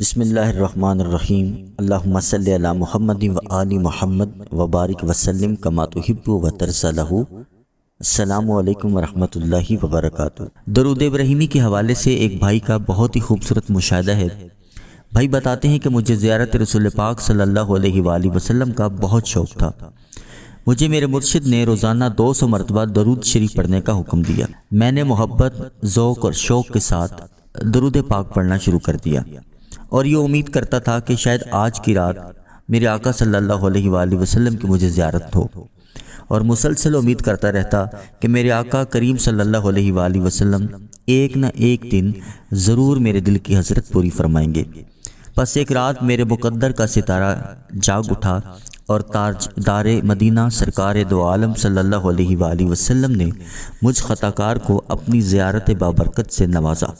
بسم اللہ الرحمن الرحیم۔ اللہم صلی علی محمد و آل محمد وبارک وسلم کما تحب و ترضی لہ۔ السلام علیکم ورحمۃ اللہ وبرکاتہ۔ درود ابراہیمی کے حوالے سے ایک بھائی کا بہت ہی خوبصورت مشاہدہ ہے۔ بھائی بتاتے ہیں کہ مجھے زیارت رسول پاک صلی اللہ علیہ وآلہ وسلم کا بہت شوق تھا۔ مجھے میرے مرشد نے روزانہ 200 مرتبہ درود شریف پڑھنے کا حکم دیا۔ میں نے محبت، ذوق اور شوق کے ساتھ درود پاک پڑھنا شروع کر دیا اور یہ امید کرتا تھا کہ شاید آج کی رات میرے آقا صلی اللہ علیہ وآلہ وسلم کی مجھے زیارت ہو، اور مسلسل امید کرتا رہتا کہ میرے آقا کریم صلی اللہ علیہ وآلہ وسلم ایک نہ ایک دن ضرور میرے دل کی حسرت پوری فرمائیں گے۔ پس ایک رات میرے مقدر کا ستارہ جاگ اٹھا اور تاجدار مدینہ سرکار دو عالم صلی اللہ علیہ وآلہ وسلم نے مجھ خطا کار کو اپنی زیارت بابرکت سے نوازا۔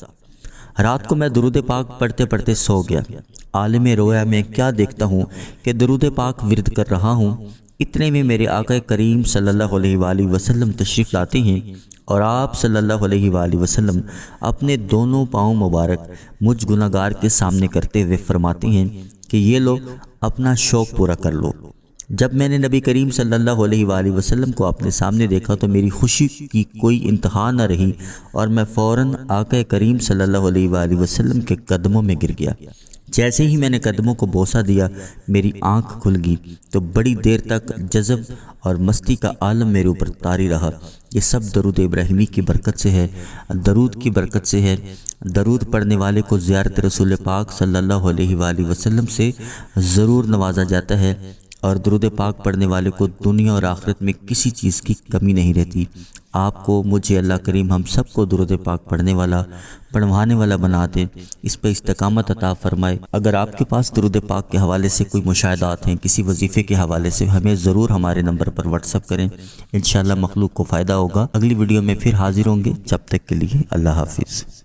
رات کو میں درود پاک پڑھتے پڑھتے سو گیا۔ عالم رویا میں کیا دیکھتا ہوں کہ درود پاک ورد کر رہا ہوں، اتنے میں میرے آقا کریم صلی اللہ علیہ وآلہ وسلم تشریف لاتے ہیں اور آپ صلی اللہ علیہ وآلہ وسلم اپنے دونوں پاؤں مبارک مجھ گناہگار کے سامنے کرتے ہوئے فرماتے ہیں کہ یہ لو اپنا شوق پورا کر لو۔ جب میں نے نبی کریم صلی اللہ علیہ وآلہ وسلم کو اپنے سامنے دیکھا تو میری خوشی کی کوئی انتہا نہ رہی اور میں فوراً آقا کریم صلی اللہ علیہ وآلہ وسلم کے قدموں میں گر گیا۔ جیسے ہی میں نے قدموں کو بوسہ دیا میری آنکھ کھل گئی تو بڑی دیر تک جذب اور مستی کا عالم میرے اوپر طاری رہا۔ یہ سب درود ابراہیمی کی برکت سے ہے، درود کی برکت سے ہے۔ درود پڑھنے والے کو زیارت رسول پاک صلی اللہ علیہ وآلہ وسلم سے ضرور نوازا جاتا ہے، اور درود پاک پڑھنے والے کو دنیا اور آخرت میں کسی چیز کی کمی نہیں رہتی۔ آپ کو، مجھے، اللہ کریم ہم سب کو درود پاک پڑھنے والا، پڑھوانے والا بنا دے، اس پہ استقامت عطا فرمائے۔ اگر آپ کے پاس درود پاک کے حوالے سے کوئی مشاہدات ہیں، کسی وظیفے کے حوالے سے، ہمیں ضرور ہمارے نمبر پر واٹس ایپ کریں، انشاءاللہ مخلوق کو فائدہ ہوگا۔ اگلی ویڈیو میں پھر حاضر ہوں گے، جب تک کے لیے اللہ حافظ۔